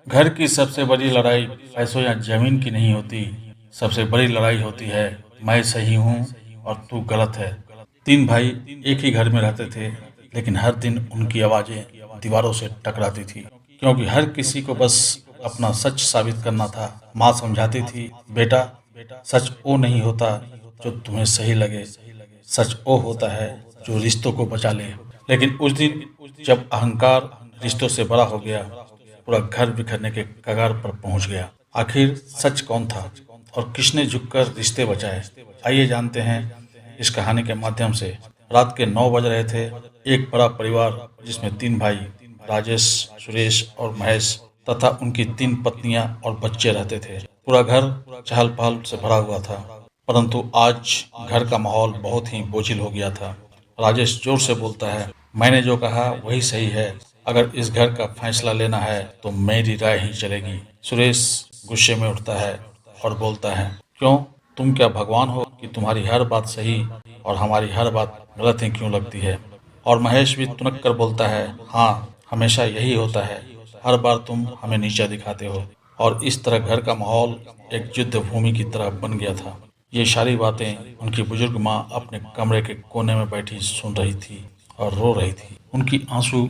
घर की सबसे बड़ी लड़ाई पैसों या जमीन की नहीं होती। सबसे बड़ी लड़ाई होती है मैं सही हूँ और तू गलत है। तीन भाई एक ही घर में रहते थे, लेकिन हर दिन उनकी आवाजें दीवारों से टकराती थी, क्योंकि हर किसी को बस अपना सच साबित करना था। माँ समझाती थी, बेटा, सच वो नहीं होता जो तुम्हें सही लगे, सच वो होता है जो रिश्तों को बचा ले। लेकिन उस दिन जब अहंकार रिश्तों से बड़ा हो गया, पूरा घर बिखरने के कगार पर पहुंच गया। आखिर सच कौन था और किसने झुककर रिश्ते बचाए? आइए जानते हैं इस कहानी के माध्यम से। रात के 9 बज रहे थे। एक बड़ा परिवार जिसमें तीन भाई राजेश, सुरेश और महेश तथा उनकी तीन पत्नियां और बच्चे रहते थे। पूरा घर चहल पहल से भरा हुआ था, परंतु आज घर का माहौल बहुत ही बोझिल हो गया था। राजेश जोर से बोलता है, मैंने जो कहा वही सही है। अगर इस घर का फैसला लेना है तो मेरी राय ही चलेगी। सुरेश गुस्से में उठता है और बोलता है, क्यों, तुम क्या भगवान हो कि तुम्हारी हर बात सही और हमारी हर बात गलत ही क्यों लगती है? और महेश भी तुनक कर बोलता है, हाँ, हमेशा यही होता है। हर बार तुम हमें नीचा दिखाते हो। और इस तरह घर का माहौल एक युद्ध भूमि की तरह बन गया था। ये सारी बातें उनकी बुजुर्ग माँ अपने कमरे के कोने में बैठी सुन रही थी और रो रही थी। उनकी आंसू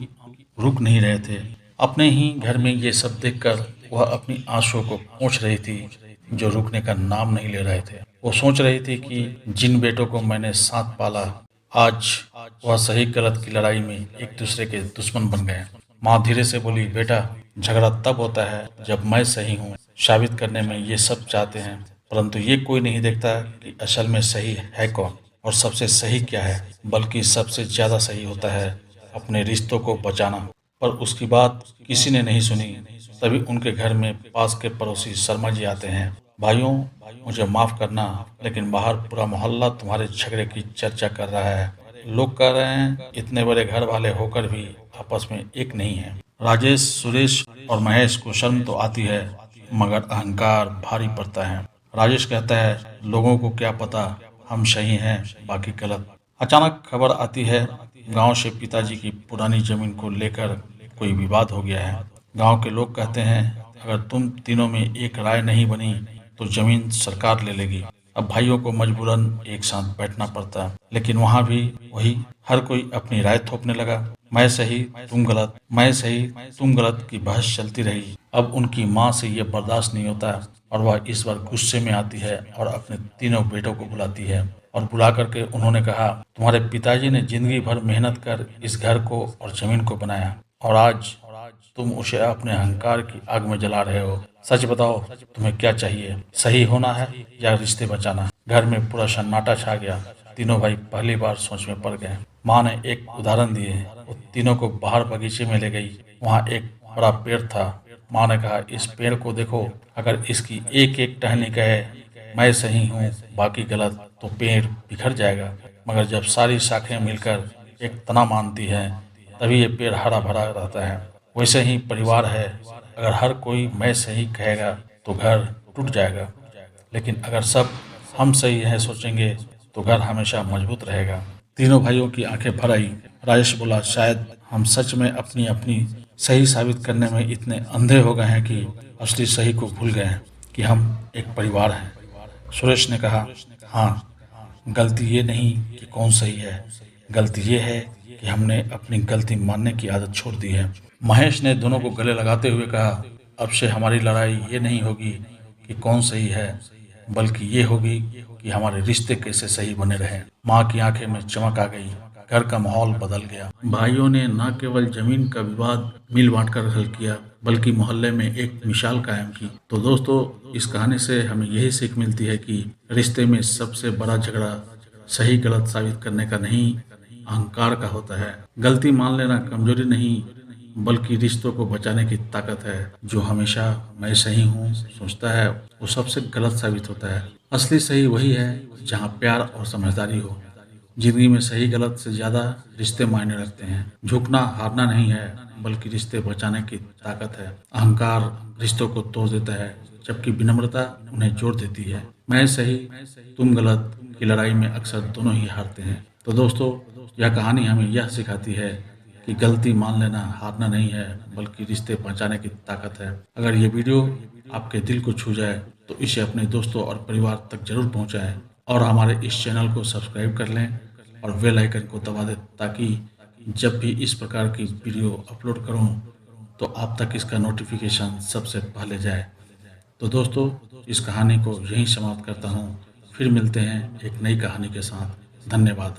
रुक नहीं रहे थे। अपने ही घर में ये सब देखकर वह अपनी आंसुओं को पोंछ रही थी, जो रुकने का नाम नहीं ले रहे थे। वो सोच रही थी कि जिन बेटों को मैंने साथ पाला, आज वह सही गलत की लड़ाई में एक दूसरे के दुश्मन बन गए। माँ धीरे से बोली, बेटा, झगड़ा तब होता है जब मैं सही हूँ साबित करने में ये सब चाहते हैं, परंतु ये कोई नहीं देखता कि असल में सही है कौन और सबसे सही क्या है। बल्कि सबसे ज्यादा सही होता है अपने रिश्तों को बचाना। पर उसकी बात किसी ने नहीं सुनी। तभी उनके घर में पास के पड़ोसी शर्मा जी आते हैं। भाइयों, मुझे माफ करना, लेकिन बाहर पूरा मोहल्ला तुम्हारे झगड़े की चर्चा कर रहा है। लोग कह रहे हैं इतने बड़े घर वाले होकर भी आपस में एक नहीं है। राजेश, सुरेश और महेश को शर्म तो आती है, मगर अहंकार भारी पड़ता है। राजेश कहता है, लोगों को क्या पता, हम सही हैं बाकी गलत। अचानक खबर आती है, गांव से पिताजी की पुरानी जमीन को लेकर कोई विवाद हो गया है। गांव के लोग कहते हैं, अगर तुम तीनों में एक राय नहीं बनी तो जमीन सरकार ले लेगी। अब भाइयों को मजबूरन एक साथ बैठना पड़ता है, लेकिन वहां भी वही, हर कोई अपनी राय थोपने लगा। मैं सही तुम गलत, मैं सही तुम गलत की बहस चलती रही। अब उनकी माँ से ये बर्दाश्त नहीं होता और वह इस बार गुस्से में आती है और अपने तीनों बेटों को बुलाती है। और बुला करके उन्होंने कहा, तुम्हारे पिताजी ने जिंदगी भर मेहनत कर इस घर को और जमीन को बनाया, और आज तुम उसे अपने अहंकार की आग में जला रहे हो। सच बताओ, तुम्हें क्या चाहिए? सही होना है या रिश्ते बचाना? घर में पूरा सन्नाटा छा गया। तीनों भाई पहली बार सोच में पड़ गए। माँ ने एक उदाहरण दिए। वो तीनों को बाहर बगीचे में ले गई। वहाँ एक बड़ा पेड़ था। माँ ने कहा, इस पेड़ को देखो, अगर इसकी एक एक टहनी कहे मैं सही हूँ बाकी गलत, तो पेड़ बिखर जाएगा। मगर जब सारी शाखें मिलकर एक तना मानती हैं, तभी ये पेड़ हरा भरा रहता है। वैसे ही परिवार है, अगर हर कोई मैं सही कहेगा तो घर टूट जाएगा, लेकिन अगर सब हम सही है सोचेंगे तो घर हमेशा मजबूत रहेगा। तीनों भाइयों की आंखें भर आई। राजेश बोला, शायद हम सच में अपनी अपनी सही साबित करने में इतने अंधे हो गए हैं कि असली सही को भूल गए हैं कि हम एक परिवार हैं। सुरेश ने कहा, हाँ, गलती ये नहीं कि कौन सही है, गलती ये है कि हमने अपनी गलती मानने की आदत छोड़ दी है। महेश ने दोनों को गले लगाते हुए कहा, अब से हमारी लड़ाई ये नहीं होगी कि कौन सही है, बल्कि ये होगी कि हमारे रिश्ते कैसे सही बने रहें। माँ की आंखें में चमक आ गई। घर का माहौल बदल गया। भाइयों ने न केवल जमीन का विवाद मिल बांट कर हल किया, बल्कि मोहल्ले में एक मिसाल कायम की। तो दोस्तों, इस कहानी से हमें यही सीख मिलती है कि रिश्ते में सबसे बड़ा झगड़ा सही गलत साबित करने का नहीं, अहंकार का होता है। गलती मान लेना कमजोरी नहीं, बल्कि रिश्तों को बचाने की ताकत है। जो हमेशा मैं सही हूँ सोचता है, वो सबसे गलत साबित होता है। असली सही वही है जहाँ प्यार और समझदारी हो। जिंदगी में सही गलत से ज्यादा रिश्ते मायने रखते हैं। झुकना हारना नहीं है, बल्कि रिश्ते बचाने की ताकत है। अहंकार रिश्तों को तोड़ देता है, जबकि विनम्रता उन्हें जोड़ देती है। मैं सही तुम गलत की लड़ाई में अक्सर दोनों ही हारते हैं। तो दोस्तों, यह कहानी हमें यह सिखाती है कि गलती मान लेना हारना नहीं है, बल्कि रिश्ते पहचाने की ताकत है। अगर ये वीडियो आपके दिल को छू जाए तो इसे अपने दोस्तों और परिवार तक जरूर पहुंचाएं और हमारे इस चैनल को सब्सक्राइब कर लें और बेल आइकन को दबा दें, ताकि जब भी इस प्रकार की वीडियो अपलोड करूं तो आप तक इसका नोटिफिकेशन सबसे पहले जाए। तो दोस्तों, इस कहानी को यहीं समाप्त करता हूं। फिर मिलते हैं एक नई कहानी के साथ। धन्यवाद।